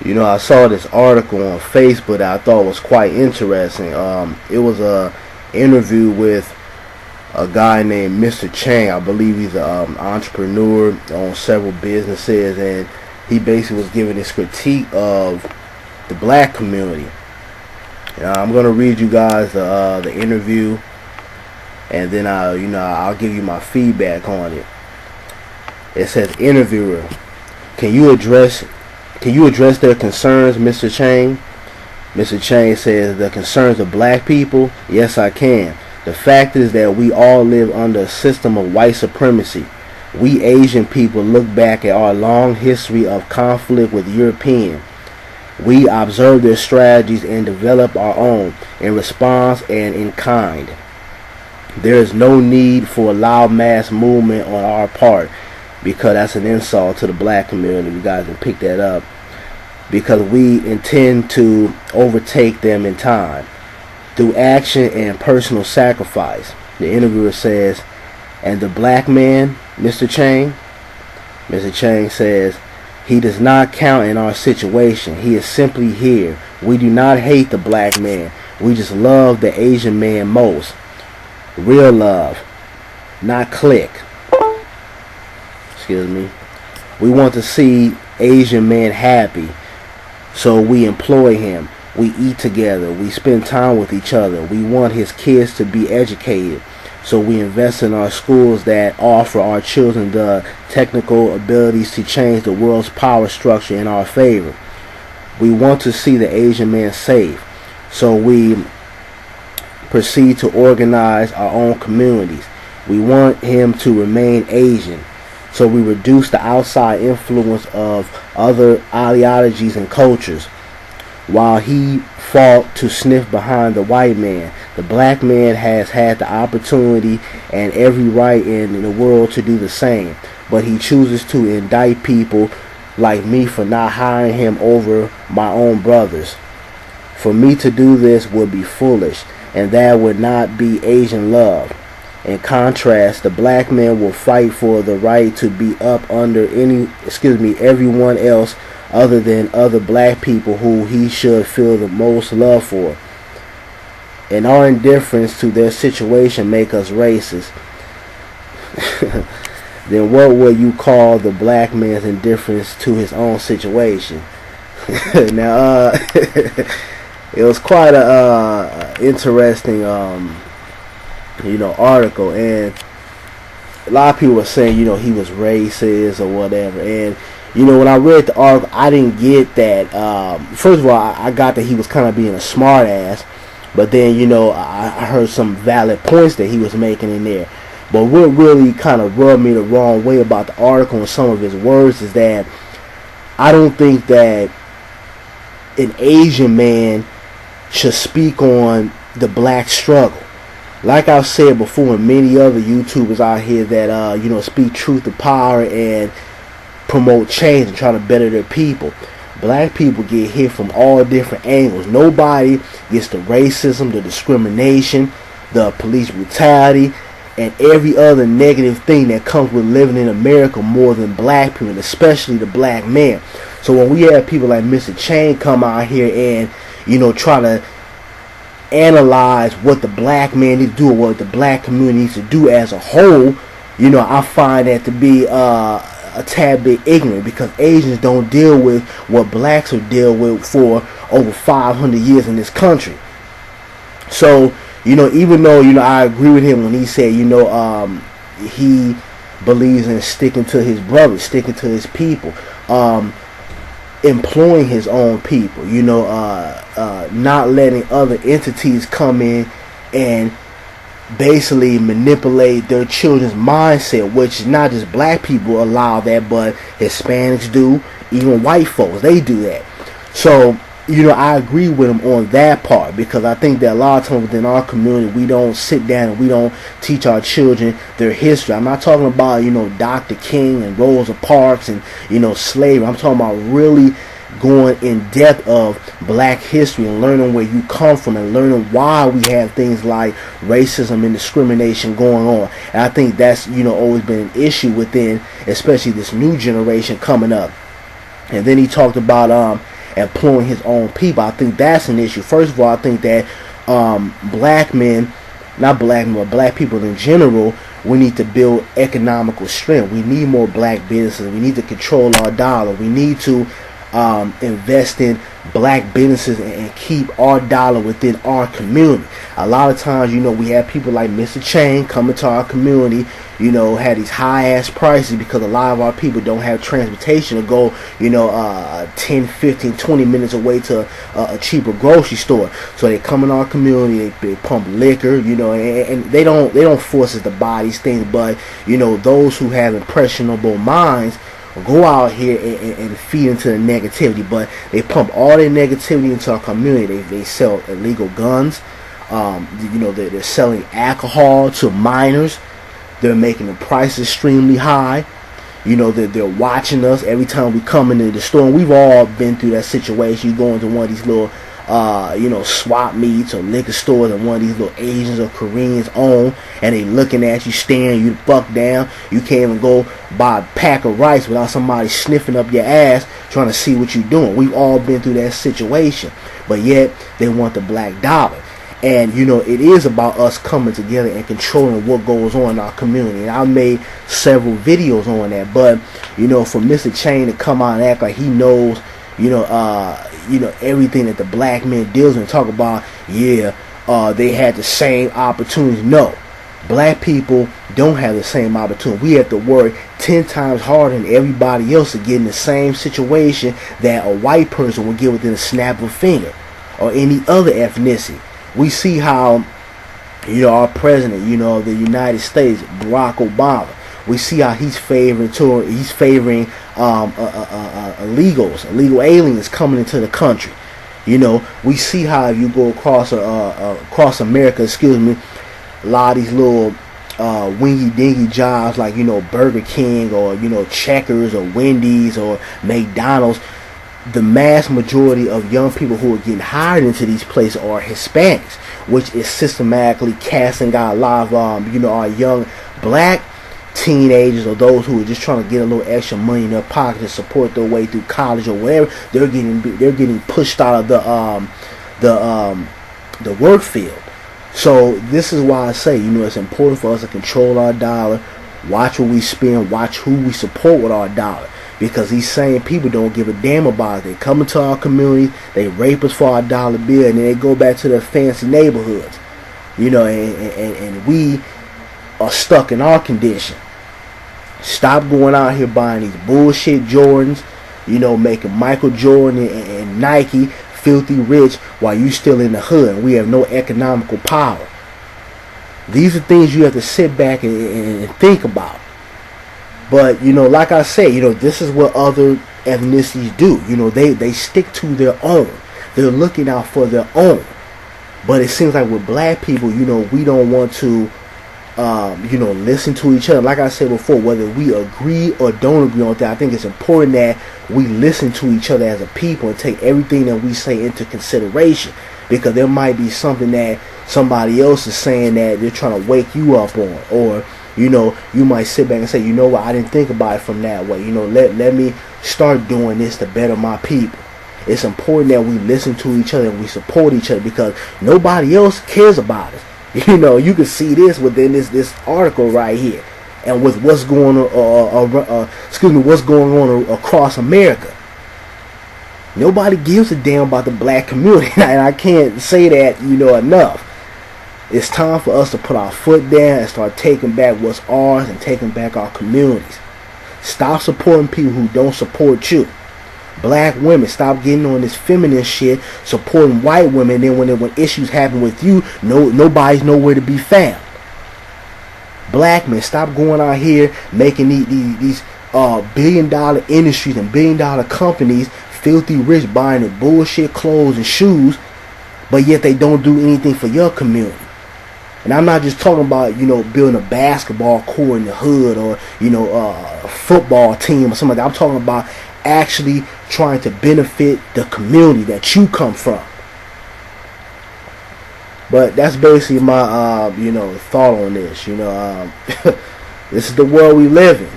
I saw this article on Facebook that I thought was quite interesting. It was a interview with a guy named Mr. Chang. I believe he's an entrepreneur on several businesses, and he basically was giving this critique of the black community. I'm gonna read you guys the interview, and then I'll give you my feedback on it. It says, interviewer, can you address their concerns, Mr. Chang? Mr. Chang says, the concerns of black people? Yes, I can. The fact is that we all live under a system of white supremacy. We Asian people look back at our long history of conflict with Europeans. We observe their strategies and develop our own in response and in kind. There is no need for a loud mass movement on our part, because that's an insult to the black community. You guys can pick that up. Because we intend to overtake them in time through action and personal sacrifice. The interviewer says, and the black man, Mr. Chang? Mr. Chang says, he does not count in our situation. He is simply here. We do not hate the black man. We just love the Asian man most. Real love, not clique. Excuse me. We want to see Asian man happy, so we employ him. We eat together. We spend time with each other. We want his kids to be educated, so we invest in our schools that offer our children the technical abilities to change the world's power structure in our favor. We want to see the Asian man safe, so we proceed to organize our own communities. We want him to remain Asian, so we reduce the outside influence of other ideologies and cultures. While he fought to sniff behind the white man, the black man has had the opportunity and every right in the world to do the same, but he chooses to indict people like me for not hiring him over my own brothers. For me to do this would be foolish, and that would not be Asian love. In contrast, the black man will fight for the right to be up under everyone else other than other black people who he should feel the most love for. And our indifference to their situation make us racist. Then what would you call the black man's indifference to his own situation? Now, it was quite a interesting article, and a lot of people were saying he was racist or whatever. And when I read the article, I didn't get that. First of all, I got that he was kind of being a smart ass, but then I heard some valid points that he was making in there. But what really kind of rubbed me the wrong way about the article and some of his words is that I don't think that an Asian man should speak on the black struggle. Like I've said before, and many other YouTubers out here that speak truth to power and promote change and try to better their people. Black people get hit from all different angles. Nobody gets the racism, the discrimination, the police brutality, and every other negative thing that comes with living in America more than black people, and especially the black man. So when we have people like Mr. Chang come out here and try to analyze what the black man needs to do or what the black community needs to do as a whole, I find that to be a tad bit ignorant, because Asians don't deal with what blacks have dealt with for over 500 years in this country. So even though I agree with him when he said he believes in sticking to his brothers, sticking to his people, employing his own people, not letting other entities come in and basically manipulate their children's mindset, which not just black people allow that, but Hispanics do, even white folks, they do that. So I agree with him on that part, because I think that a lot of times within our community, we don't sit down and we don't teach our children their history. I'm not talking about Dr. King and Rosa Parks and slavery. I'm talking about really going in depth of black history and learning where you come from and learning why we have things like racism and discrimination going on. And I think that's always been an issue within, especially this new generation coming up. And then he talked about employing his own people. I think that's an issue. First of all, I think that black men, not black men, but black people in general, we need to build economical strength. We need more black businesses. We need to control our dollar. We need to invest in black businesses and keep our dollar within our community. A lot of times, we have people like Mr. Chang coming to our community, had these high ass prices because a lot of our people don't have transportation to go, 10, 15, 20 minutes away to a cheaper grocery store. So they come in our community, they pump liquor, and they don't force us to buy these things, but those who have impressionable minds go out here and feed into the negativity. But they pump all their negativity into our community. They sell illegal guns. They're selling alcohol to minors. They're making the price extremely high. They're watching us every time we come into the store. And we've all been through that situation. You go into one of these little swap meets or liquor stores and one of these little Asians or Koreans own, and they looking at you, staring you the fuck down. You can't even go buy a pack of rice without somebody sniffing up your ass trying to see what you're doing. We've all been through that situation, but yet they want the black dollar. And it is about us coming together and controlling what goes on in our community. And I made several videos on that. But for Mr. Chang to come out and act like he knows everything that the black man deals with and talk about, they had the same opportunities. No, black people don't have the same opportunity. We have to work 10 times harder than everybody else to get in the same situation that a white person will get within a snap of a finger, or any other ethnicity. We see how our president, of the United States, Barack Obama, we see how he's favoring illegal aliens coming into the country. We see how if you go across America, a lot of these little wingy dingy jobs like Burger King or Checkers or Wendy's or McDonald's, the mass majority of young people who are getting hired into these places are Hispanics, which is systematically casting out a lot of our young black teenagers or those who are just trying to get a little extra money in their pocket to support their way through college or whatever. They're getting pushed out of the work field. So this is why I say it's important for us to control our dollar, watch what we spend, watch who we support with our dollar. Because these same people don't give a damn about it. They come into our community, they rape us for our dollar bill, and then they go back to their fancy neighborhoods. And we are stuck in our condition. Stop going out here buying these bullshit Jordans, making Michael Jordan and Nike filthy rich while you still in the hood and we have no economical power. These are things you have to sit back and think about. But, like I say, this is what other ethnicities do. They stick to their own. They're looking out for their own. But it seems like with black people, we don't want to, listen to each other. Like I said before, whether we agree or don't agree on that, I think it's important that we listen to each other as a people and take everything that we say into consideration. Because there might be something that somebody else is saying that they're trying to wake you up on. Or you might sit back and say, what, I didn't think about it from that way. Let me start doing this to better my people. It's important that we listen to each other and we support each other because nobody else cares about us. You can see this within this article right here, and with what's going on, what's going on across America. Nobody gives a damn about the black community, and I can't say that enough. It's time for us to put our foot down and start taking back what's ours and taking back our communities. Stop supporting people who don't support you. Black women, stop getting on this feminist shit, supporting white women, and then when issues happen with you, nobody's nowhere to be found. Black men, stop going out here making these billion-dollar industries and billion-dollar companies filthy rich, buying the bullshit clothes and shoes, but yet they don't do anything for your community. And I'm not just talking about, building a basketball court in the hood or, a football team or something like that. I'm talking about actually trying to benefit the community that you come from. But that's basically my, thought on this. This is the world we live in.